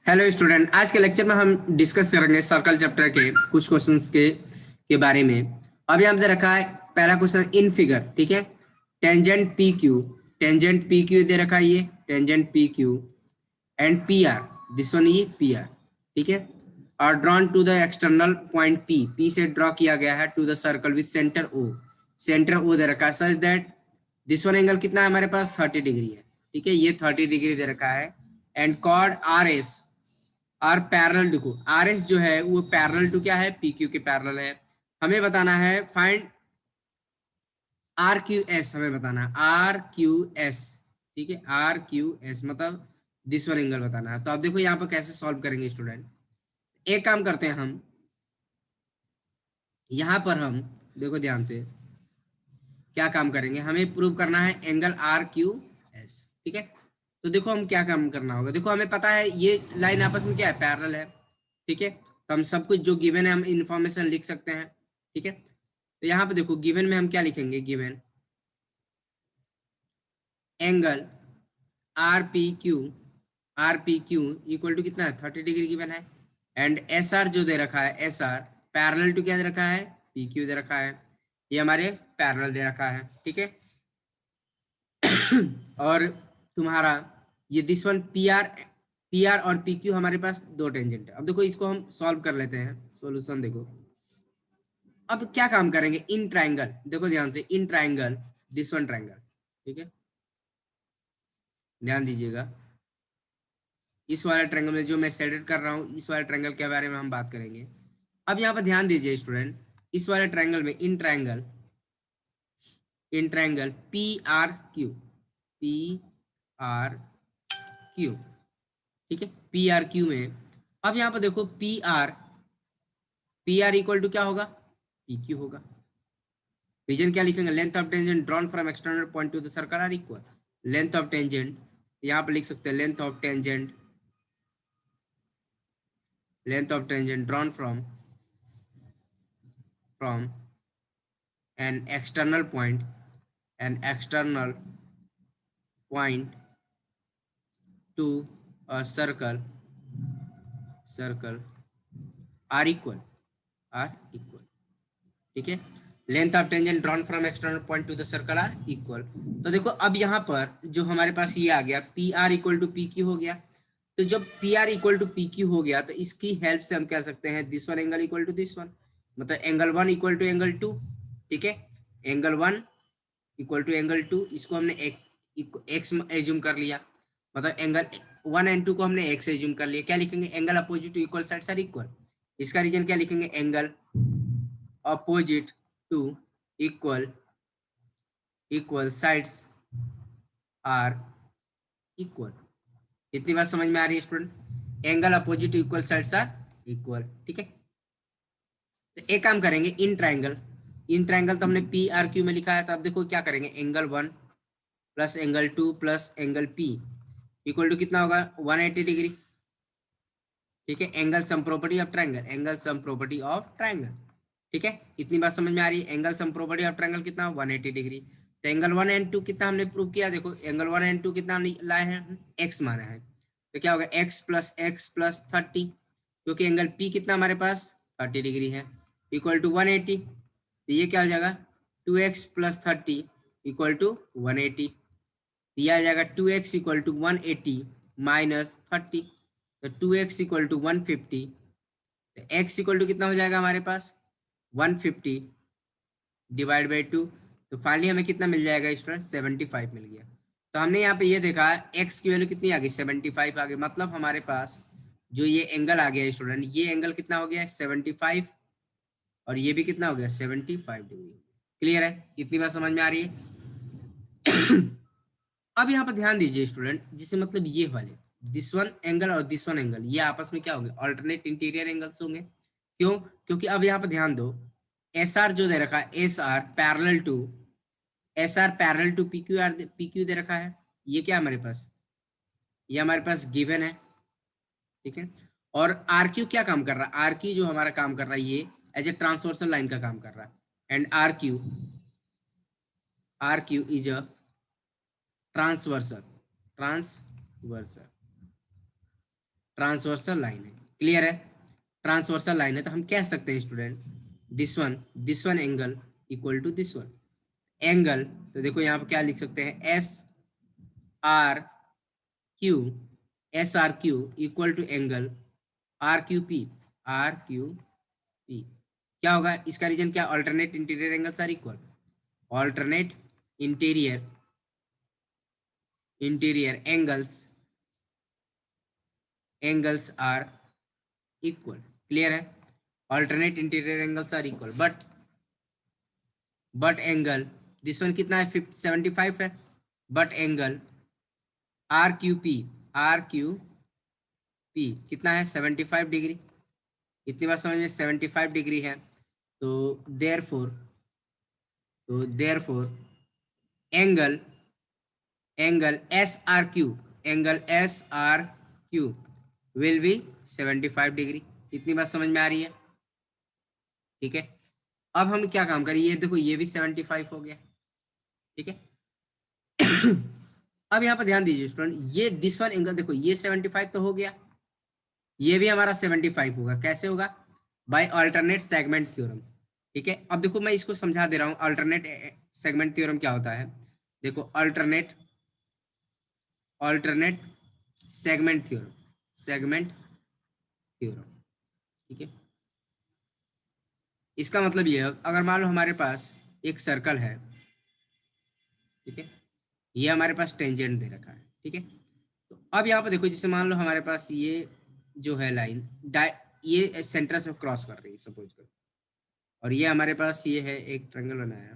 Hello student, आज के lecture में हम डिस्कस करेंगे सर्कल चैप्टर के कुछ क्वेश्चंस के बारे में। अभी हमसे रखा है पहला क्वेश्चन इन फिगर, ठीक है। Tangent P Q, tangent P Q दे रखा है, ये tangent P Q and P R, this one ये पी आर, ठीक है। और drawn to the external point P, P से ड्रॉ किया गया है to the circle with centre O, centre O दे रखा है such that this one angle कितना है हमारे पास 30 डिग्री है, ठीक है। ये 30 डिग्री दे रखा है and chord R S are parallel to को, आर एस जो है वो पैरेलल टू क्या है, पी क्यू के पैरेलल है। हमें बताना है फाइंड आर क्यू एस, हमें बताना है आर क्यू एस, ठीक है। आर क्यू एस मतलब दिस वन एंगल बताना है। तो आप देखो यहाँ पर कैसे सॉल्व करेंगे स्टूडेंट। एक काम करते हैं हम, यहाँ पर हम देखो ध्यान से क्या काम करेंगे, हमें प्रूव करना है एंगल आर क्यू एस, ठीक है। तो देखो हम क्या काम करना होगा, देखो हमें पता है ये लाइन आपस में क्या है, पैरेलल है, ठीक है। तो हम सब कुछ जो गिवन है हम इंफॉर्मेशन लिख सकते हैं, ठीक है। तो यहाँ पे देखो गिवन में हम क्या लिखेंगे, given angle R P Q equal to कितना है 30 डिग्री गिवन है एंड एस आर जो दे रखा है, एस आर पैरेलल टू क्या दे रखा है, पी क्यू दे रखा है। ये हमारे पैरेलल दे रखा है, ठीक है। और तुम्हारा ये दिस वन पी आर और पी क्यू हमारे पास दो टेंजेंट है। अब देखो इसको हम सॉल्व कर लेते हैं, सॉल्यूशन देखो। अब क्या काम करेंगे, इन ट्राइंगल, देखो ध्यान से in triangle this one triangle, ठीक है। ध्यान दीजिएगा, इस वाले ट्रायंगल में जो मैं सेलेक्ट कर रहा हूँ, इस वाले ट्रायंगल के बारे में हम बात करेंगे। अब यहाँ पर ध्यान दीजिए स्टूडेंट, इस वाले ट्रायंगल में in triangle P R Q, P R Q, ठीक है, पी आर क्यू में। अब यहाँ पर देखो पी आर इक्वल टू क्या होगा, पी क्यू होगा। रीजन क्या लिखेंगे, length of tangent drawn from external point to the circle are equal. Length of tangent यहाँ पर लिख सकते हैं, length of tangent drawn from an external point an external point to a circle are equal, ठीक है। Length of tangent drawn from external point to the circle are equal. तो देखो अब यहाँ पर जो हमारे पास ये आ गया P R equal to P Q हो गया। तो जब P R equal to P Q हो गया तो इसकी हेल्प से हम कह सकते हैं this one angle equal to this one, मतलब angle one equal to angle two, ठीक है। Angle one equal to angle two, इसको हमने एक्स एज्यूम कर लिया, मतलब एंगल वन एंड टू को हमने एक्स एज्यूम कर लिया। क्या लिखेंगे, angle opposite to equal sides are equal. इसका रीजन क्या लिखेंगे, angle opposite to equal sides are equal. इतनी बात समझ में आ रही है student, angle opposite to equal sides are equal, ठीक है। तो एक काम करेंगे, इन ट्रायंगल तो हमने पी आर क्यू में लिखा है, तो अब देखो क्या करेंगे, angle one plus angle two plus angle P equal to कितना होगा 180 डिग्री, ठीक है। Angle sum property of triangle, ठीक है। इतनी बात समझ में आ रही है, angle sum property of triangle कितना 180 डिग्री। तो एंगल वन एंड टू कितना हमने प्रूव किया, देखो एंगल वन एंड टू कितना लाए हैं, एक्स माना है। तो क्या होगा एक्स प्लस 30, क्योंकि एंगल पी कितना हमारे पास 30 डिग्री है, इक्वल टू 180। तो ये क्या हो जाएगा 2x प्लस 30 इक्वल टू 180। दिया आ जाएगा 2x इक्वल टू 180 माइनस 30, तो 2x इक्वल टू 150। तो x इक्वल टू कितना हो जाएगा हमारे पास 150 डिवाइड बाई 2। तो फाइनली हमें कितना मिल जाएगा स्टूडेंट, 75 मिल गया। तो हमने यहाँ पे ये देखा x की वैल्यू कितनी आ गई 75 आ गई, मतलब हमारे पास जो ये एंगल आ गया स्टूडेंट, ये एंगल कितना हो गया 75 और ये भी कितना हो गया 75 डिग्री। क्लियर है, इतनी बात समझ में आ रही है। अब यहाँ पर ध्यान दीजिए स्टूडेंट, जिसे मतलब ये वाले दिस वन एंगल और दिस वन एंगल ये आपस में क्या होंगे, अल्टरनेट इंटीरियर एंगल्स होंगे। क्यों, क्योंकि अब यहाँ पर ध्यान दो, एस आर जो दे रखा है S are parallel to P Q दे रखा है। ये क्या हमारे पास, ये हमारे पास गिवन है, ठीक है। और आर क्यू क्या काम कर रहा है, आर क्यू जो हमारा काम कर रहा है ये एज ए ट्रांसवर्सल लाइन का काम कर रहा है। And R Q is a transversal transversal line है, क्लियर है, ट्रांसवर्सल लाइन है, तो हम कह सकते हैं student this one angle equal to this one angle. तो देखो यहाँ पर क्या लिख सकते हैं, R Q S R Q equal to angle R Q P, R Q P क्या होगा, इसका रीजन क्या, alternate interior angles are equal, alternate interior angles are equal, clear है, alternate interior angles are equal, but angle this one कितना है 75 है, but angle R Q P कितना है 75 डिग्री, इतनी बात समझ में, 75 डिग्री है, तो therefore angle S R Q will be 75 degree, इतनी बात समझ में आ रही है, ठीक है। अब हम क्या काम करें, ये देखो ये भी 75 हो गया, ठीक है। अब यहाँ पर ध्यान दीजिए स्टूडेंट, ये दिस वन एंगल देखो ये 75 तो हो गया, ये भी हमारा 75 होगा, कैसे होगा, बाय अल्टरनेट सेगमेंट थ्योरम, ठीक है। अब देखो मैं इसको समझा दे रहा हूँ, अल्टरनेट सेगमेंट थ्योरम क्या होता है, देखो अल्टरनेट सेगमेंट थ्योरम, ठीक है। इसका मतलब ये है, अगर मान लो हमारे पास एक सर्कल है, ठीक है, ये हमारे पास टेंजेंट दे रखा है, ठीक है। तो अब यहाँ पर देखो, जैसे मान लो हमारे पास ये जो है लाइन ये सेंटर से क्रॉस कर रही है सपोज करो, और ये हमारे पास ये है एक ट्रायंगल बनाया,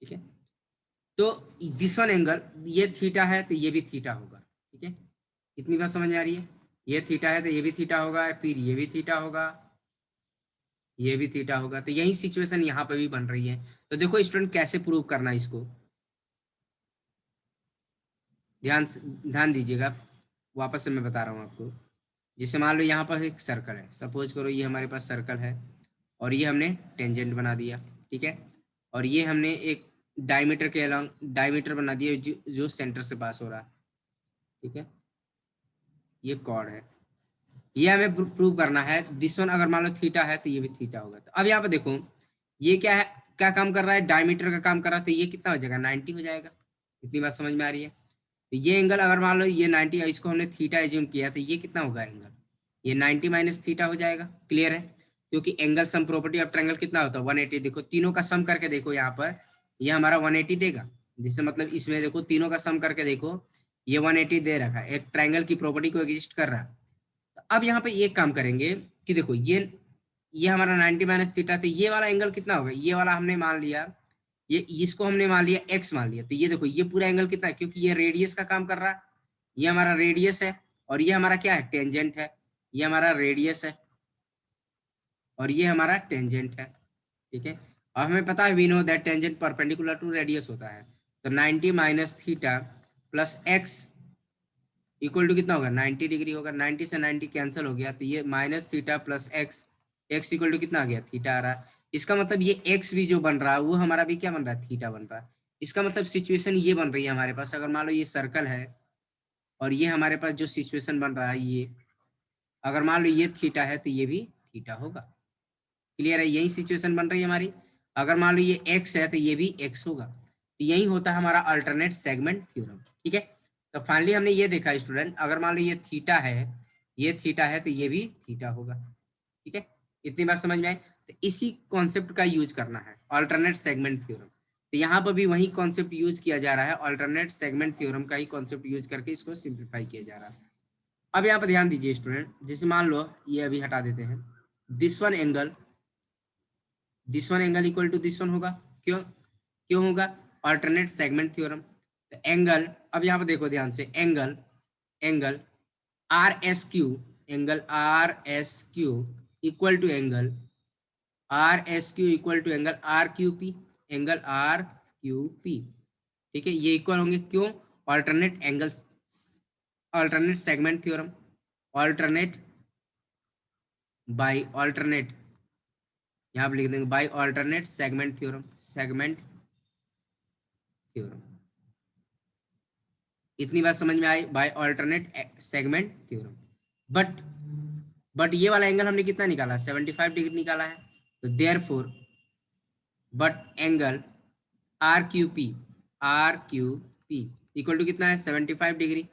ठीक है। तो दिस वन एंगल ये थीटा है तो ये भी थीटा होगा, ठीक है, इतनी बात समझ में आ रही है, ये थीटा है तो ये भी थीटा होगा, फिर ये भी थीटा होगा, ये भी थीटा होगा, तो यही सिचुएशन यहाँ पे भी बन रही है। तो देखो स्टूडेंट कैसे प्रूव करना है इसको, ध्यान दीजिएगा, वापस से मैं बता रहा हूँ आपको। जैसे मान लो यहाँ पर एक सर्कल है, सपोज करो ये हमारे पास सर्कल है, और ये हमने टेंजेंट बना दिया, ठीक है, और ये हमने एक डायमीटर के अलॉन्ग डायमीटर बना दिया जो सेंटर से पास हो रहा है, ठीक है, ये कॉर्ड है, ये हमें प्रूव करना है, दिस वन अगर मान लो थीटा है तो ये भी थीटा होगा। तो अब यहाँ पर देखो ये क्या है, क्या काम कर रहा है, डायमीटर का काम कर रहा है, तो ये कितना हो जाएगा 90 हो जाएगा, इतनी बात समझ में आ रही है। तो ये एंगल अगर मान लो ये 90 है, इसको हमने थीटा एज्यूम किया, तो ये कितना होगा एंगल, ये 90 माइनस थीटा हो जाएगा, क्लियर है, क्योंकि angle sum property of triangle कितना होता है 180, देखो तीनों का सम करके देखो, यहाँ पर ये हमारा 180 देगा, जैसे मतलब इसमें देखो तीनों का सम करके देखो, ये 180 दे रखा है, एक ट्रायंगल की प्रॉपर्टी को एग्जिस्ट कर रहा है। तो अब यहाँ पे एक काम करेंगे कि देखो ये हमारा 90 माइनस थीटा, तो ये वाला एंगल कितना होगा, ये वाला हमने मान लिया, ये इसको हमने मान लिया x मान लिया, तो ये देखो ये पूरा एंगल कितना है, क्योंकि ये रेडियस का काम कर रहा है, ये हमारा रेडियस है, और ये हमारा क्या है टेंजेंट है, ये हमारा रेडियस है और ये हमारा टेंजेंट है, ठीक है। अब हमें पता है we know that tangent perpendicular to radius होता है, तो 90 minus theta plus x equal to कितना होगा 90 डिग्री होगा, 90 से 90 कैंसिल हो गया, तो ये minus theta plus x equal to कितना आ गया थीटा आ रहा है। इसका मतलब ये x भी जो बन रहा है वो हमारा भी क्या बन रहा है थीटा बन रहा है। इसका मतलब सिचुएशन ये बन रही है हमारे पास, अगर मान लो ये सर्कल है और ये हमारे पास जो सिचुएशन बन रहा है, ये अगर मान लो ये थीटा है तो ये भी थीटा होगा, क्लियर है, यही सिचुएशन बन रही है हमारी। अगर मान लो ये x है तो ये भी x होगा, तो यही होता है हमारा अल्टरनेट सेगमेंट थ्योरम, ठीक है। तो फाइनली हमने ये देखा स्टूडेंट, अगर मान लो ये थीटा है, ये थीटा है तो ये भी थीटा होगा, ठीक है, इतनी बात समझ में आई। तो इसी कॉन्सेप्ट का यूज करना है अल्टरनेट सेगमेंट थ्योरम, तो यहाँ पर भी वही कॉन्सेप्ट यूज किया जा रहा है, अल्टरनेट सेगमेंट थ्योरम का ही कॉन्सेप्ट यूज करके इसको सिंप्लीफाई किया जा रहा है। अब यहाँ पर ध्यान दीजिए स्टूडेंट, जैसे मान लो ये अभी हटा देते हैं, this one angle equal to this one होगा, क्यों होगा, अल्टरनेट सेगमेंट थ्योरम। तो एंगल, अब यहाँ पर देखो ध्यान से, angle R S Q equal to angle R Q P, angle R Q P, ठीक है, ये इक्वल होंगे, क्यों, alternate angles, alternate segment theorem, alternate by alternate, यहाँ पर लिख देंगे बाय अल्टरनेट सेगमेंट थ्योरम, इतनी बात समझ में आई by alternate segment theorem. But ये वाला एंगल हमने कितना निकाला, 75 डिग्री निकाला है। तो therefore but angle R Q P equal to कितना है, 75 degree.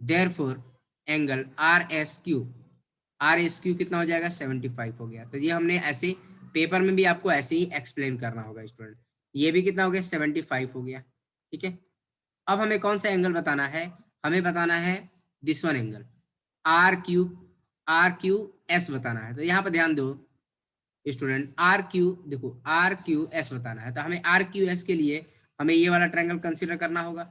Therefore angle R S Q कितना हो जाएगा, 75 हो गया। तो ये हमने ऐसे पेपर में भी आपको ऐसे ही एक्सप्लेन करना होगा स्टूडेंट। ये भी कितना हो गया, 75 हो गया। ठीक है, अब हमें कौन सा एंगल बताना है, हमें बताना है this one angle R Q S बताना है। तो यहाँ पर ध्यान दो स्टूडेंट, आर क्यू देखो आर क्यू एस बताना है। तो हमें आर क्यू एस के लिए हमें ये वाला ट्रायंगल कंसीडर करना होगा।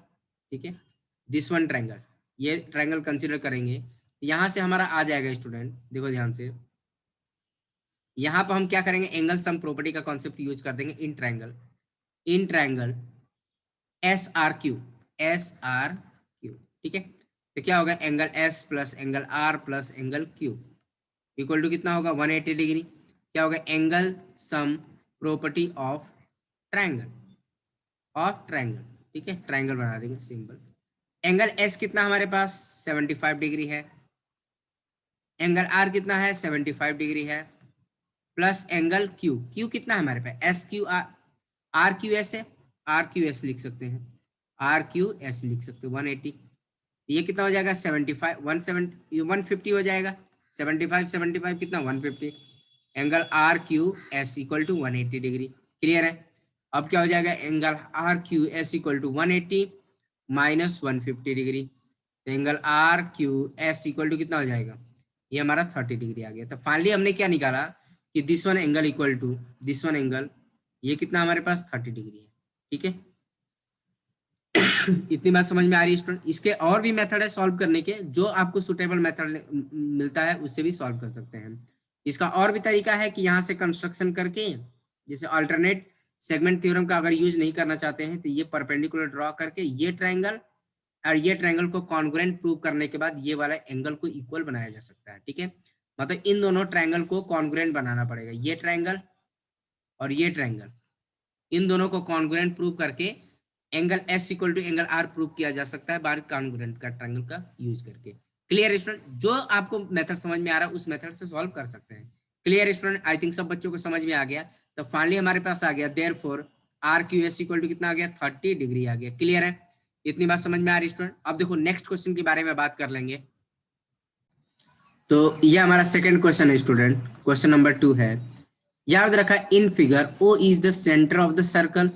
ठीक है, दिस वन ट्रायंगल, ये ट्रायंगल कंसीडर करेंगे। यहाँ से हमारा आ जाएगा स्टूडेंट, देखो ध्यान से, यहाँ पर हम क्या करेंगे, एंगल सम प्रॉपर्टी का कॉन्सेप्ट यूज कर देंगे in triangle S R Q. ठीक है, तो क्या होगा, angle S plus angle R plus angle Q equal to कितना होगा, 180 डिग्री। क्या होगा, angle sum property of triangle ठीक है, ट्रायंगल बना देंगे सिंपल। एंगल एस कितना हमारे पास 75 डिग्री है, एंगल आर कितना है 75 डिग्री है, प्लस एंगल क्यू कितना है हमारे पास S Q R Q S है, आर क्यू एस लिख सकते हैं, आर क्यू एस लिख सकते हैं 180। ये कितना हो जाएगा 75 150 हो जाएगा, 75 कितना 150। Angle R Q S equal to 180 degree. Clear है, अब क्या हो जाएगा, angle R Q S equal to 180 minus 150 degree. Angle R Q S equal to कितना हो जाएगा, ये हमारा 30 डिग्री आ गया। तो फाइनली हमने क्या निकाला कि this one angle equal to this one angle, ये कितना हमारे पास 30 डिग्री है। ठीक है, इतनी बात समझ में आ रही है स्टूडेंट। इसके और भी मेथड है सॉल्व करने के, जो आपको सुटेबल मेथड मिलता है उससे भी सॉल्व कर सकते हैं। इसका और भी तरीका है कि यहाँ से कंस्ट्रक्शन करके, जैसे अल्टरनेट सेगमेंट थ्योरम का अगर यूज नहीं करना चाहते हैं तो ये परपेंडिकुलर ड्रॉ करके ये ट्रायंगल और ये ट्रायंगल को कॉन्ग्रुएंट प्रूव करने के बाद ये वाला एंगल को इक्वल बनाया जा सकता है। ठीक है, मतलब इन दोनों ट्रायंगल को कॉन्ग्रुएंट बनाना पड़ेगा, ये ट्रायंगल और ये ट्रायंगल, इन दोनों को कॉन्ग्रुएंट प्रूव करके angle S equal to angle R prove किया जा सकता है बार कॉन्ग्रुएंट का ट्रायंगल का यूज करके। क्लियर स्टूडेंट, जो आपको मेथड समझ में आ रहा है उस मेथड से सॉल्व कर सकते हैं। क्लियर स्टूडेंट, आई थिंक सब बच्चों को समझ में आ गया। तो फाइनली हमारे पास आ गया therefore R Q S equal to कितना आ गया, 30 डिग्री आ गया। क्लियर है, इतनी बात समझ में आ रही स्टूडेंट। अब देखो नेक्स्ट क्वेश्चन के बारे में बात कर लेंगे। तो ये हमारा सेकंड क्वेश्चन है स्टूडेंट, क्वेश्चन नंबर 2 है। याद रखा in figure O is the centre of the circle.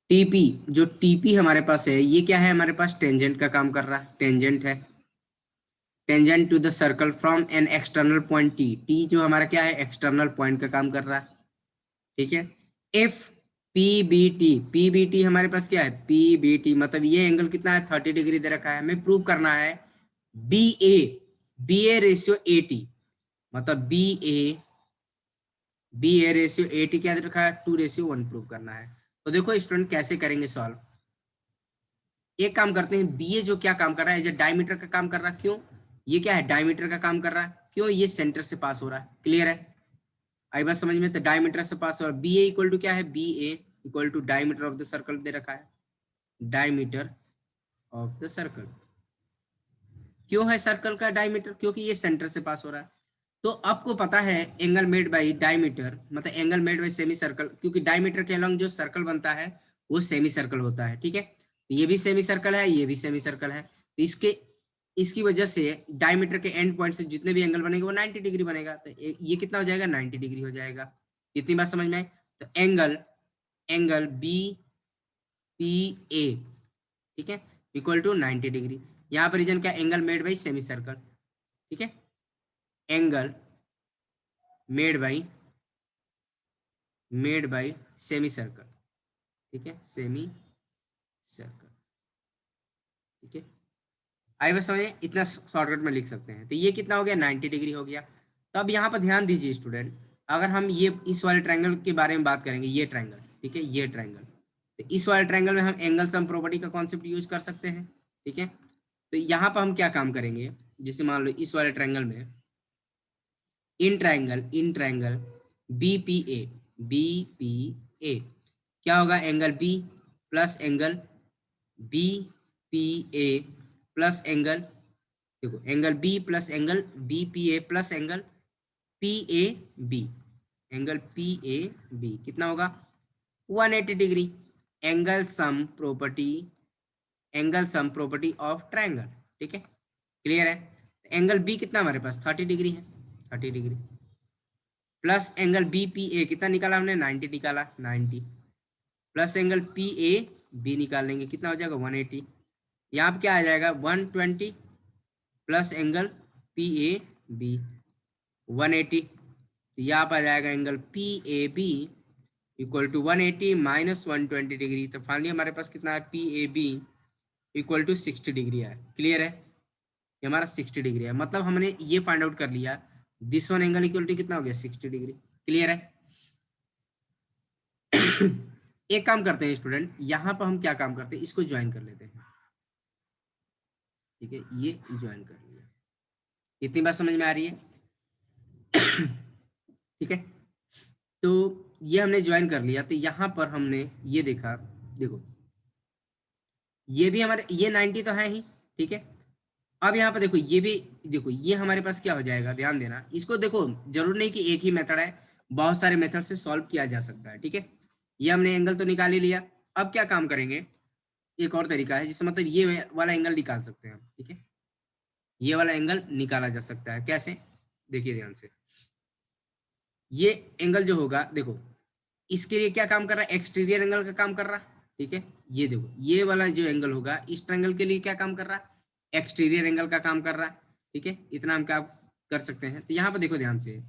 TP, जो टीपी हमारे पास है ये क्या है, हमारे पास टेंजेंट का काम कर रहा है, टेंजेंट है, tangent to the circle from an external point T जो हमारा क्या है, एक्सटर्नल पॉइंट का काम कर रहा है। ठीक है, इफ पीबीटी हमारे पास क्या है, पीबीटी मतलब ये एंगल कितना है 30 डिग्री दे रखा है। हमें प्रूव करना है बी ए रेशियो 80, मतलब बी ए रेशियो 80 क्या दे रखा है, 2:1 प्रूव करना है। तो देखो स्टूडेंट कैसे करेंगे सॉल्व। एक काम करते हैं, बी ए जो क्या काम कर रहा है, डायमीटर का काम कर रहा है। क्यों, ये क्या है, डायमीटर का काम कर रहा है। क्यों, ये सेंटर से पास हो रहा है। क्लियर है, आई बात समझ में। तो डायमीटर से पास हो रहा है, बी ए इक्वल टू क्या है, B A equal to diameter of the circle दे रखा है, डायमीटर ऑफ द सर्कल। क्यों है सर्कल का डायमीटर, क्योंकि ये सेंटर से पास हो रहा है। तो आपको पता है एंगल मेड बाई डायमीटर मतलब angle made by semi circle, क्योंकि डायमीटर के अलॉन्ग जो सर्कल बनता है वो सेमी सर्कल होता है। ठीक है, ये भी सेमी सर्कल है, ये भी सेमी सर्कल है। तो इसकी वजह से डायमीटर के एंड पॉइंट से जितने भी एंगल बनेंगे वो 90 डिग्री बनेगा। तो ये कितना हो जाएगा, 90 डिग्री हो जाएगा। इतनी बात समझ में आई। तो एंगल बी पी ए, ठीक है, इक्वल टू 90 डिग्री। यहाँ पर रीजन क्या, angle made by semi circle. ठीक है, angle made by semi circle. ठीक है, सेमी सर्कल। ठीक है, आई बस समझे, इतना शॉर्टकट में लिख सकते हैं। तो ये कितना हो गया, 90 डिग्री हो गया। तो अब यहाँ पर ध्यान दीजिए स्टूडेंट, अगर हम ये इस वाले ट्रायंगल के बारे में बात करेंगे, ये ट्रायंगल, ठीक है, ये ट्रायंगल, तो इस वाले ट्रायंगल में हम एंगल सम प्रॉपर्टी का कॉन्सेप्ट यूज कर सकते हैं। ठीक है, तो यहाँ पर हम क्या काम करेंगे, जैसे मान लो इस वाले ट्रायंगल में in triangle B P A क्या होगा, angle B plus angle B P A plus angle, देखो angle B plus angle B P A plus angle P A B, angle P A B कितना होगा 180 degree. Angle sum property, angle sum property of triangle, ठीक है clear है। Angle B कितना हमारे पास 30 degree है, 30 degree plus angle B P A कितना निकाला हमने 90 निकाला 90 plus angle P A B निकाल लेंगे कितना हो जाएगा 180। यहाँ पे क्या आ जाएगा 120 plus angle P A B 180, तो यहाँ पर आ जाएगा angle P A B equal to 180 minus 120 degree. तो फाइनली हमारे पास कितना है P A B equal to 60 degree है। क्लियर है, ये हमारा 60 डिग्री है, मतलब हमने ये फाइंड आउट कर लिया this one angle equal to कितना हो गया 60 डिग्री। क्लियर है। एक काम करते हैं स्टूडेंट, यहाँ पर हम क्या काम करते हैं, इसको ज्वाइन कर लेते हैं, ठीक है ये ज्वाइन कर लिया। इतनी बात समझ में आ रही है? ठीक है, तो ये हमने ज्वाइन कर लिया, तो यहाँ पर हमने ये देखा, देखो ये भी हमारे ये 90 तो है ही, ठीक है। अब यहाँ पर देखो ये भी, देखो ये हमारे पास क्या हो जाएगा, ध्यान देना इसको, देखो जरूर नहीं कि एक ही मेथड है, बहुत सारे मेथड से सॉल्व किया जा सकता है, ठीक है। ये हमने एंगल तो निकाल ही लिया, अब क्या काम करेंगे, एक और तरीका है जिससे मतलब ये वाला एंगल निकाल सकते हैं हम, ठीक है ये वाला एंगल निकाला जा सकता है। कैसे, देखिए ध्यान से, ये एंगल जो होगा देखो इसके लिए क्या काम कर रहा है, एक्सटीरियर एंगल का काम कर रहा है, ठीक है। ये देखो ये वाला जो एंगल होगा इस ट्रायंगल के लिए क्या काम कर रहा है, एक्सटीरियर एंगल का काम कर रहा है, ठीक है। इतना हम क्या कर सकते हैं, तो यहाँ पर देखो ध्यान से,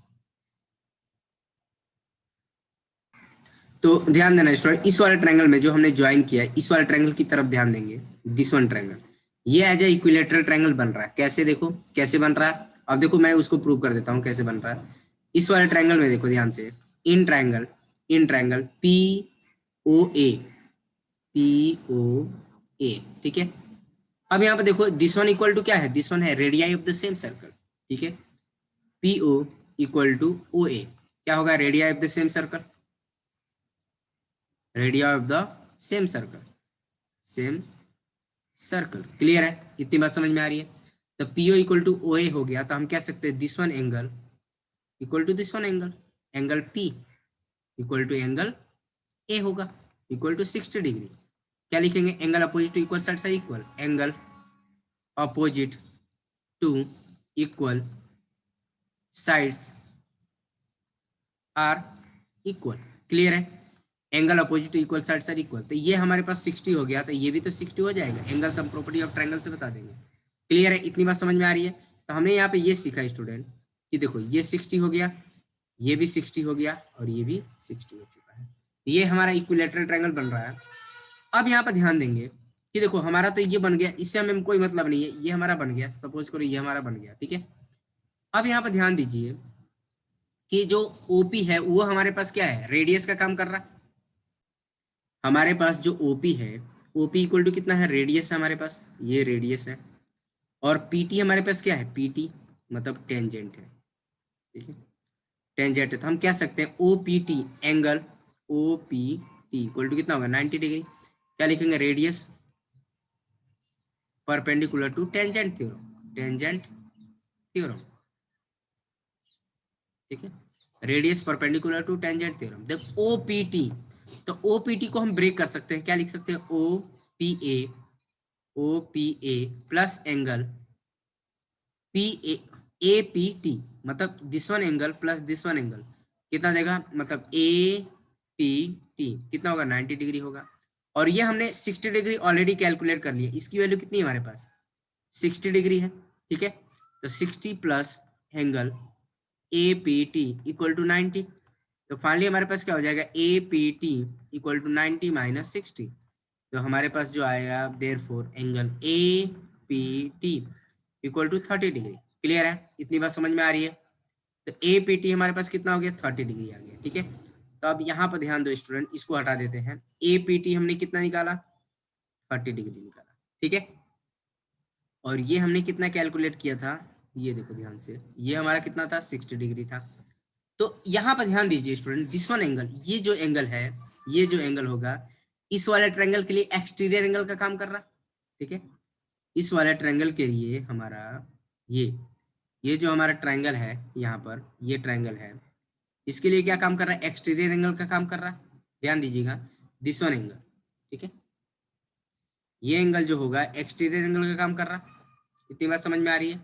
तो ध्यान देना स्टूडेंट, इस वाले ट्रायंगल में जो हमने ज्वाइन किया है इस वाले ट्रायंगल की तरफ ध्यान देंगे, दिस वन ट्रायंगल ये एज ए इक्विलेटरल ट्रायंगल बन रहा है। कैसे, देखो कैसे बन रहा है, अब देखो मैं उसको प्रूव कर देता हूँ कैसे बन रहा है। इस वाले ट्रायंगल में देखो ध्यान से, इन ट्रायंगल पी ओ ए, ठीक है। अब यहाँ पे देखो दिस वन इक्वल टू क्या है, दिस वन है radii of the same circle, ठीक है। P O equal to O A, क्या होगा radii of the same circle, radii of the same circle, clear है, इतनी बात समझ में आ रही है। तो P O equal to O A हो गया, तो हम कह सकते हैं this one angle equal to this one angle, angle P equal to angle A होगा इक्वल टू 60 डिग्री। क्या लिखेंगे, angle opposite to equal side से इक्वल, angle opposite to equal sides are equal. Clear है, angle opposite to equal sides are equal, तो ये हमारे पास 60 हो गया, तो ये भी तो 60 हो जाएगा, angle sum property of triangle से बता देंगे। क्लियर है, इतनी बात समझ में आ रही है। तो हमने यहाँ पे ये सीखा स्टूडेंट कि देखो ये 60 हो गया, ये भी 60 हो गया और ये भी 60 हो चुका है, ये हमारा इक्विलेटरल ट्रायंगल बन रहा है। अब यहाँ पर ध्यान देंगे कि देखो हमारा तो ये बन गया, इससे हमें कोई मतलब नहीं है, ये हमारा बन गया, सपोज करो ये हमारा बन गया, ठीक है। अब यहाँ पर ध्यान दीजिए कि जो ओपी है वो हमारे पास क्या है, रेडियस का काम कर रहा है। हमारे पास जो ओपी है, ओपी इक्वल टू कितना है, रेडियस है हमारे पास, ये रेडियस है, और पीटी हमारे पास क्या है, पीटी मतलब टेंजेंट है, ठीक है टेंजेंट है। तो हम कह सकते हैं O P T angle O P T equal to कितना होगा 90 डिग्री। क्या लिखेंगे, radius perpendicular to tangent theorem, ठीक है radius perpendicular to tangent theorem. देखो ओपीटी, तो ओपीटी को हम ब्रेक कर सकते हैं, क्या लिख सकते हैं, O P A plus angle P A P T, मतलब this one angle plus this one angle कितना देगा, मतलब ए पी टी कितना होगा 90 डिग्री होगा। और ये हमने 60 डिग्री ऑलरेडी कैलकुलेट कर लिया, इसकी वैल्यू कितनी है हमारे पास 60 डिग्री है, ठीक है। तो 60 plus angle A P T equal to 90, तो फाइनली हमारे पास क्या हो जाएगा, A P T equal to 90 minus 60, तो हमारे पास जो आएगा therefore angle A P T equal to 30 degree. Clear है, इतनी बात समझ में आ रही है। तो ए पी टी हमारे पास कितना हो गया 30 डिग्री आ गया, ठीक है। तो अब यहाँ पर ध्यान दो स्टूडेंट, इसको हटा देते हैं, ए पी टी हमने कितना निकाला 30 डिग्री निकाला, ठीक है। और ये हमने कितना कैलकुलेट किया था, ये देखो ध्यान से, ये हमारा कितना था 60 डिग्री था। तो यहाँ पर ध्यान दीजिए स्टूडेंट, दिस वन एंगल, ये जो एंगल है, ये जो एंगल होगा इस वाले ट्रायंगल के लिए एक्सटीरियर एंगल का काम कर रहा, ठीक है। इस वाले ट्रायंगल के लिए हमारा ये जो हमारा ट्रायंगल है यहाँ पर, ये ट्रायंगल है, इसके लिए क्या काम कर रहा है, एक्सटीरियर एंगल का काम कर रहा है। ध्यान दीजिएगा, दिस वन एंगल, ठीक है, ये एंगल जो होगा एक्सटीरियर एंगल का काम कर रहा है। इतनी बात समझ में आ रही है।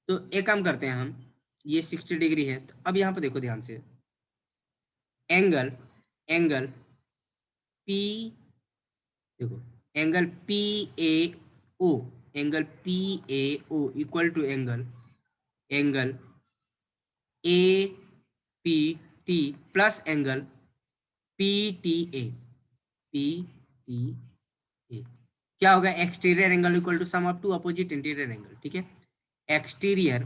तो एक काम करते हैं हम, ये 60 डिग्री है, तो अब यहाँ पर देखो ध्यान से, एंगल एंगल पी, देखो angle P A O, angle P A O equal to angle A P T plus angle P T A, P T A क्या होगा, exterior angle equal to sum of two opposite interior angle, ठीक है, exterior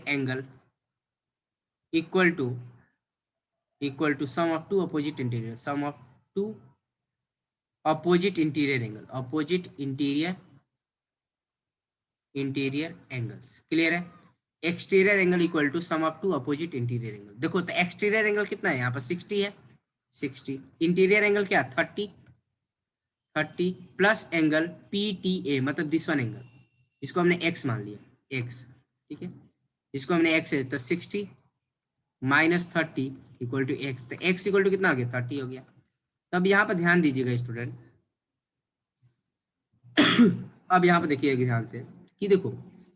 angle equal to sum of two opposite interior, sum of two opposite interior angle, opposite interior angles, clear है। Exterior angle equal to sum of two opposite interior angle. देखो तो exterior angle कितना है यहाँ पर, 60 है, 60, interior angle क्या, 30 plus angle PTA मतलब दिस वन एंगल, इसको हमने x मान लिया, x, ठीक है, इसको हमने x है तो 60 माइनस 30 इक्वल टू x, तो x इक्वल टू कितना हो गया, 30 हो गया। तब यहाँ पर ध्यान दीजिएगा स्टूडेंट, अब यहाँ पर देखिएगा ध्यान से कि देखो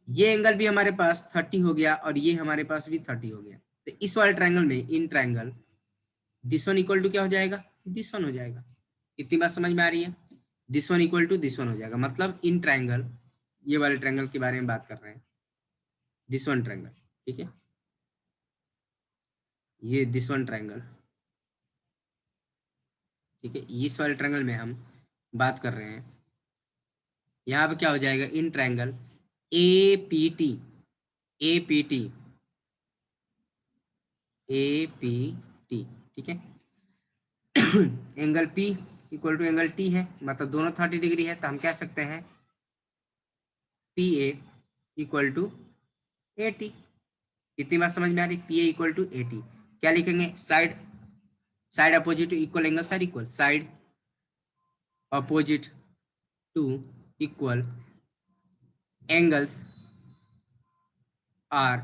ये एंगल भी हमारे पास 30 हो गया और ये हमारे पास भी 30 हो गया, तो इस वाले ट्रायंगल में, in triangle this one equal to क्या हो जाएगा, दिस वन हो जाएगा। इतनी बात समझ में आ रही है, this one equal to this one हो जाएगा, मतलब इन ट्रायंगल, ये वाले ट्रायंगल के बारे में बात कर रहे हैं, दिस वन ट्रायंगल, ठीक है, ये दिस वन ट्रायंगल, ठीक है, इस वाले ट्रायंगल में हम बात कर रहे हैं, यहाँ पे क्या हो जाएगा, इन ट्रायंगल APT ठीक है, angle P equal to angle T है, मतलब दोनों 30 डिग्री है, तो हम कह सकते हैं PA इक्वल टू AT। इतनी बात समझ में आ रही, PA इक्वल टू AT, क्या लिखेंगे, side opposite to equal angle are equal, side opposite to equal angles are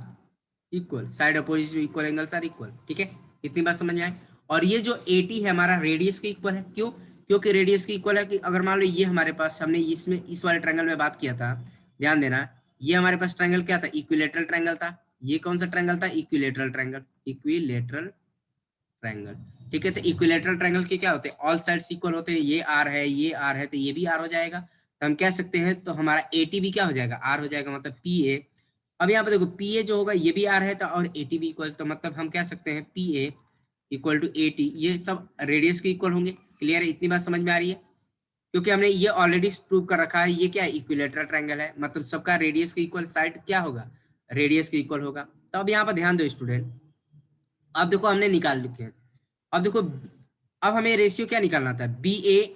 equal, side opposite to equal angles are equal, ठीक है, इतनी बात समझ में आए। और ये जो AT है हमारा रेडियस के इक्वल है, क्यों, क्योंकि रेडियस के इक्वल है कि अगर मान लो ये हमारे पास, हमने इसमें इस वाले ट्रायंगल में बात किया था, ध्यान देना, ये हमारे पास ट्रायंगल क्या था, इक्विलेटरल ट्रायंगल था, ये कौन सा ट्रायंगल था, इक्विलेटरल ट्रायंगल, ठीक है, तो इक्विलेटरल ट्रायंगल के क्या होते हैं, ऑल साइड्स इक्वल होते हैं, ये आर है, ये आर है, तो ये भी आर हो जाएगा, तो हम कह सकते हैं, तो हमारा AT भी क्या हो जाएगा, आर हो जाएगा, मतलब PA। अब यहाँ पे देखो PA जो होगा ये भी आर है, तो और AT भी इक्वल, तो मतलब हम कह सकते हैं PA इक्वल टू AT, ये सब रेडियस के इक्वल होंगे, क्लियर है, इतनी बात समझ में आ रही है, क्योंकि हमने ये ऑलरेडी प्रूव कर रखा है, ये क्या है, इक्विलेटरल ट्रायंगल है, मतलब सबका रेडियस के इक्वल साइड क्या होगा, रेडियस के इक्वल होगा। तो अब यहाँ पर ध्यान दो स्टूडेंट, अब देखो हमने निकाल लिखे हैं, अब देखो, अब हमें रेशियो क्या निकालना था, BA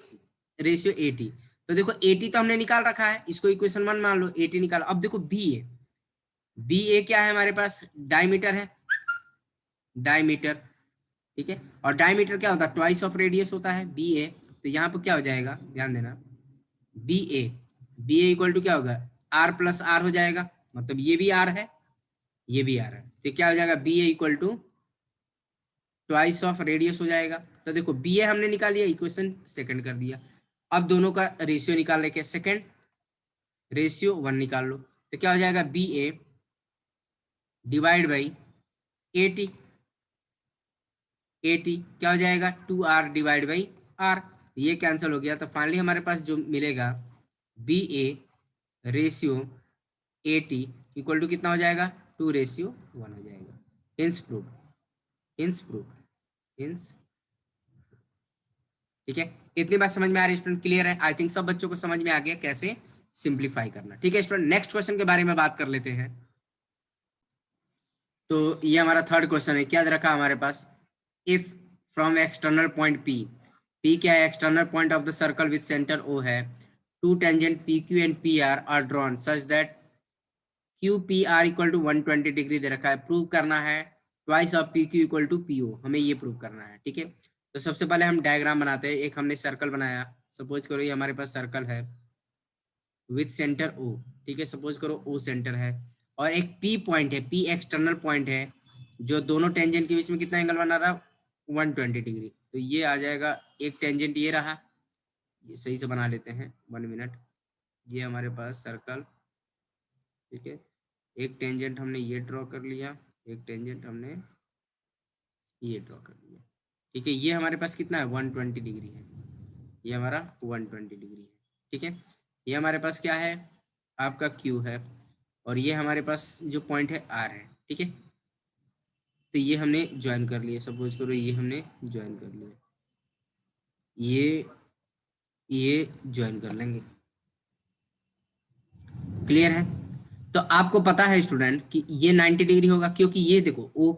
रेशियो AT, तो देखो AT तो हमने निकाल रखा है, इसको इक्वेशन 1 मान लो, AT निकालो। अब देखो BA क्या है हमारे पास, डायमीटर है, डायमीटर, ठीक है, और डायमीटर क्या होता है, ट्वाइस ऑफ रेडियस होता है BA, तो यहाँ पर क्या हो जाएगा, ध्यान देना, BA इक्वल टू क्या होगा, R प्लस R हो जाएगा, मतलब ये भी R है, ये भी R है, तो क्या हो जाएगा, BA equal to twice of radius हो जाएगा। तो देखो BA हमने निकाल लिया, इक्वेशन सेकंड कर दिया, अब दोनों का रेशियो निकाल लेके सेकंड रेशियो 1 निकाल लो, तो क्या हो जाएगा, BA डिवाइड बाई AT क्या हो जाएगा, 2R डिवाइड बाई R, ये कैंसिल हो गया, तो फाइनली हमारे पास जो मिलेगा BA ratio AT equal to कितना हो जाएगा, 2:1 हो जाएगा। ठीक है, इतनी बात समझ में आ रही है स्टूडेंट, क्लियर है, आई थिंक सब बच्चों को समझ में आ गया कैसे सिंप्लीफाई करना, ठीक है स्टूडेंट। नेक्स्ट क्वेश्चन के बारे में बात कर लेते हैं। तो ये हमारा थर्ड क्वेश्चन है, क्या रखा हमारे पास, if from external point P क्या है, external point of the circle with centre O है, two tangent PQ and PR are drawn such that QPR equal to 120 degree दे रखा है, प्रूव करना है twice of PQ equal to PO, हमें ये प्रूव करना है, ठीक है। तो सबसे पहले हम डायग्राम बनाते हैं, एक हमने सर्कल बनाया, सपोज करो ये हमारे पास सर्कल है, विथ सेंटर ओ, ठीक है, सपोज करो ओ सेंटर है और एक पी पॉइंट है, पी एक्सटर्नल पॉइंट है जो दोनों टेंजेंट के बीच में कितना एंगल बना रहा, 120 डिग्री। तो ये आ जाएगा, एक टेंजेंट ये रहा, ये सही से बना लेते हैं, 1 मिनट। ये हमारे पास सर्कल, ठीक है, एक टेंजेंट हमने ये ड्रॉ कर लिया, एक टेंजेंट हमने ये ड्रॉ कर लिया, ठीक है। ये हमारे पास कितना है, 120 डिग्री है, ये हमारा 120 डिग्री है, ठीक है। ये हमारे पास क्या है, आपका क्यू है, और ये हमारे पास जो पॉइंट है आर है, ठीक है। तो ये हमने ज्वाइन कर लिया, सपोज करो ये हमने ज्वाइन कर लिया, ये ज्वाइन कर लेंगे, क्लियर है। तो आपको पता है स्टूडेंट कि ये 90 डिग्री होगा, क्योंकि ये देखो ओ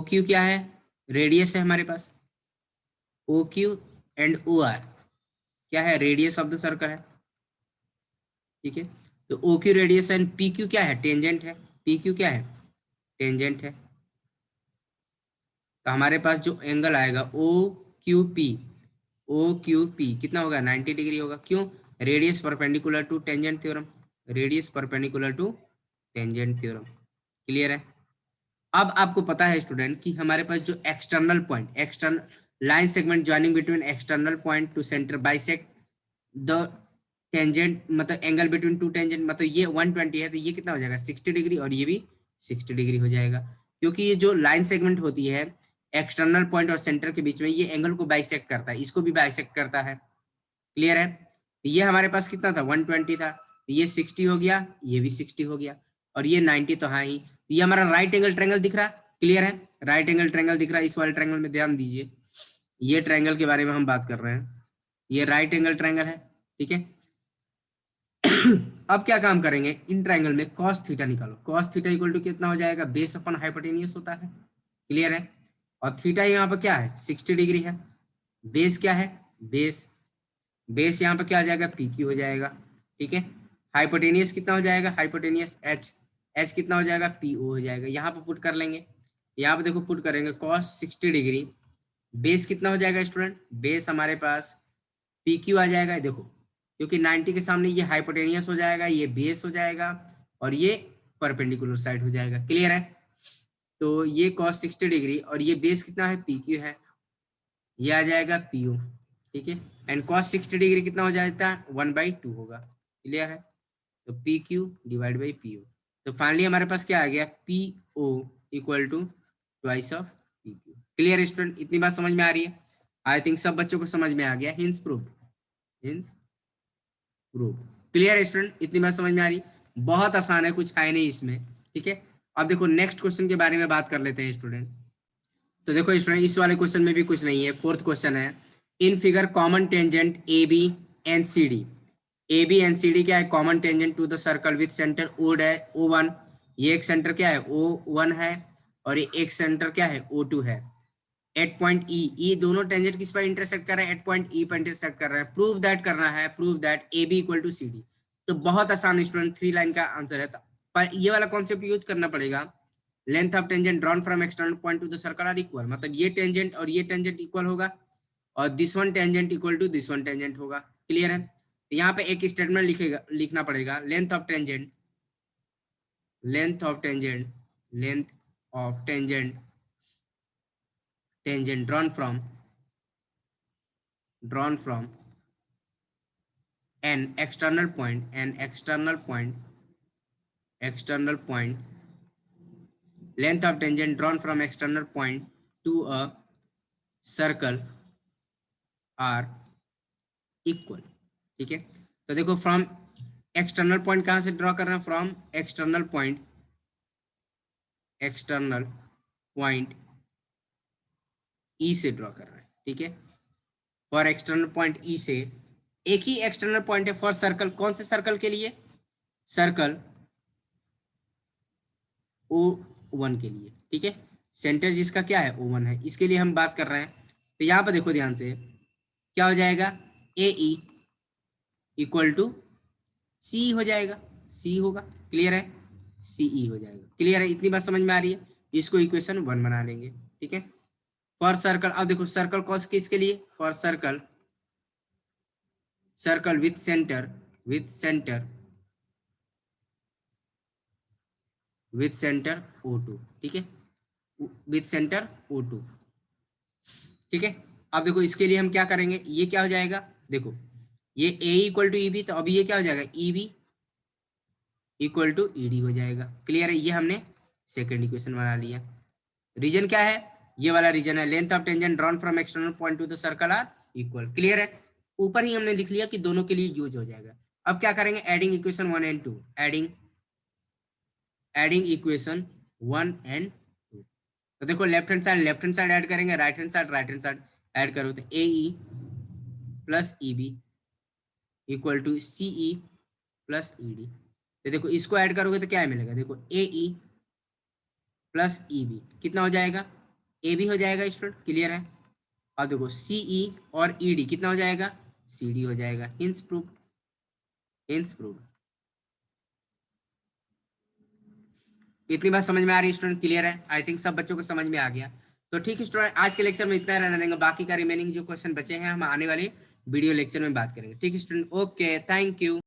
क्यू क्या है, रेडियस है हमारे पास, O Q and O R क्या है, रेडियस ऑफ द सर्कल है, ठीक है। तो O Q radius and P Q क्या है, टेंजेंट है, पी क्यू क्या है, टेंजेंट है। तो हमारे पास जो एंगल आएगा ओ क्यू पी कितना होगा, 90 डिग्री होगा, क्यों, radius perpendicular to tangent theorem, radius perpendicular to tangent theorem, clear है। अब आपको पता है स्टूडेंट कि हमारे पास जो external point, external line segment joining between external point to centre bisect the tangent, मतलब एंगल बिटवीन टू टेंजेंट, मतलब ये 120 है तो ये कितना हो जाएगा, 60 डिग्री, और ये भी 60 डिग्री हो जाएगा, क्योंकि ये जो लाइन सेगमेंट होती है एक्सटर्नल पॉइंट और सेंटर के बीच में, ये एंगल को बाइसेक्ट करता है, इसको भी बाइसेक्ट करता है, क्लियर है। ये हमारे पास कितना था, 120 था, ये 60 हो गया, ये भी 60 हो गया, और ये 90 तो हाँ ही, ये हमारा राइट एंगल ट्रायंगल दिख रहा, क्लियर है, राइट एंगल ट्रायंगल दिख रहा है। इस वाले ट्रायंगल में ध्यान दीजिए, ये ट्रायंगल के बारे में हम बात कर रहे हैं, ये राइट एंगल ट्रायंगल है, ठीक है। अब क्या काम करेंगे, इन ट्रायंगल में cos थीटा निकालो, cos थीटा इक्वल टू कितना हो जाएगा, बेस अपन हाइपोटेनियस होता है, क्लियर है। और थीटा यहाँ पर क्या है, 60 डिग्री है, बेस क्या है, बेस यहाँ पर क्या आ जाएगा, पी क्यू हो जाएगा, ठीक है। हाइपोटेनियस कितना हो जाएगा, हाइपोटेनियस एच कितना हो जाएगा, पी ओ हो जाएगा, यहाँ पर पुट कर लेंगे, यहाँ पर देखो पुट करेंगे, cos 60 डिग्री, बेस कितना हो जाएगा स्टूडेंट, बेस हमारे पास पी क्यू आ जाएगा, देखो क्योंकि 90 के सामने ये हाइपोटेनियस हो जाएगा, ये बेस हो जाएगा, और ये परपेंडिकुलर साइड हो जाएगा, क्लियर है। तो ये cos 60 डिग्री और ये बेस कितना है, पी क्यू है, ये आ जाएगा पी ओ, ठीक है। एंड cos 60 डिग्री कितना हो जाता है, 1/2 होगा, क्लियर है। तो P Q divide by P O, तो फाइनली हमारे पास क्या आ गया, P O equal to twice of P Q, clear student, इतनी बात समझ में आ रही है, आई थिंक सब बच्चों को समझ में आ गया, hints proof, hints proof, clear student, इतनी बात समझ में आ रही, बहुत आसान है, कुछ है नहीं इसमें, ठीक है। अब देखो नेक्स्ट क्वेश्चन के बारे में बात कर लेते हैं स्टूडेंट। तो देखो स्टूडेंट, इस वाले क्वेश्चन में भी कुछ नहीं है, फोर्थ क्वेश्चन है, in figure common tangent A B and C D, A B and C D क्या है, common tangent to the circle with centre O one, ये एक सेंटर क्या है, ओ वन है, और ये एक सेंटर क्या है, ओ टू है, एट पॉइंट ई दोनों टेंजेंट किस पर इंटरसेक्ट कर रहे हैं, एट पॉइंट ई पर इंटरसेक्ट कर रहे हैं, प्रूव दैट करना है, prove that A B equal to C D. तो बहुत आसान स्टूडेंट, 3 लाइन का आंसर है, पर ये वाला कॉन्सेप्ट यूज करना पड़ेगा, length of tangent drawn from external point to the circle are equal, मतलब ये टेंजेंट और ये टेंजेंट इक्वल होगा, और this one tangent equal to this one tangent होगा, क्लियर है। तो यहाँ पे एक स्टेटमेंट लिखना पड़ेगा, length of tangent, length of tangent, length of tangent, tangent drawn from an external point, length of tangent drawn from external point to a circle are equal, ठीक है। तो देखो फ्रॉम एक्सटर्नल पॉइंट कहां से draw कर रहे हैं, from external point ई से ड्रॉ कर रहे हैं, ठीक है। फॉर एक्सटर्नल पॉइंट ई से एक ही एक्सटर्नल पॉइंट है फॉर सर्कल, कौन से सर्कल के लिए, सर्कल O1 के लिए, ठीक है। सेंटर जिसका क्या है O1 है, इसके लिए हम बात कर रहे हैं। तो यहाँ पर देखो ध्यान से क्या हो जाएगा, AE इक्वल टू सी हो जाएगा, सी होगा, क्लियर है, सीई हो जाएगा, क्लियर है, इतनी बात समझ में आ रही है, इसको इक्वेशन 1 बना लेंगे, ठीक है। फॉर सर्कल, अब देखो सर्कल कॉस किसके लिए, for circle with centre with centre O2, ठीक है, विथ सेंटर O2, ठीक है। अब देखो इसके लिए हम क्या करेंगे, ये क्या हो जाएगा, देखो ये A इक्वल टू EB, तो अभी ये क्या हो जाएगा, EB इक्वल टू ED हो जाएगा। क्लियर है, ये हमने सेकेंड इक्वेशन बना लिया। रीजन क्या है, ये वाला रीजन है, length of tangent drawn from external point to the circle are equal. Clear है, ऊपर ही हमने लिख लिया कि दोनों के लिए यूज हो जाएगा। अब क्या करेंगे, adding equation 1 and 2, adding equation 1 and 2। तो देखो लेफ्ट हैंड साइड ऐड करेंगे, राइट हैंड साइड ऐड करो, तो AE plus EB equal to CE plus ED। तो देखो इसको ऐड करोगे तो क्या मिलेगा, देखो AE प्लस EB कितना हो जाएगा, AB हो जाएगा स्टूडेंट। क्लियर है, और देखो CE और ED कितना हो जाएगा, CD हो जाएगा। Hints proved. इतनी बात समझ में आ रही है स्टूडेंट, क्लियर है, आई थिंक सब बच्चों को समझ में आ गया। तो ठीक है स्टूडेंट, आज के लेक्चर में इतना रहने देंगे, बाकी का रिमेनिंग जो क्वेश्चन बचे हैं हम आने वाले वीडियो लेक्चर में बात करेंगे। ठीक है स्टूडेंट, ओके, थैंक यू।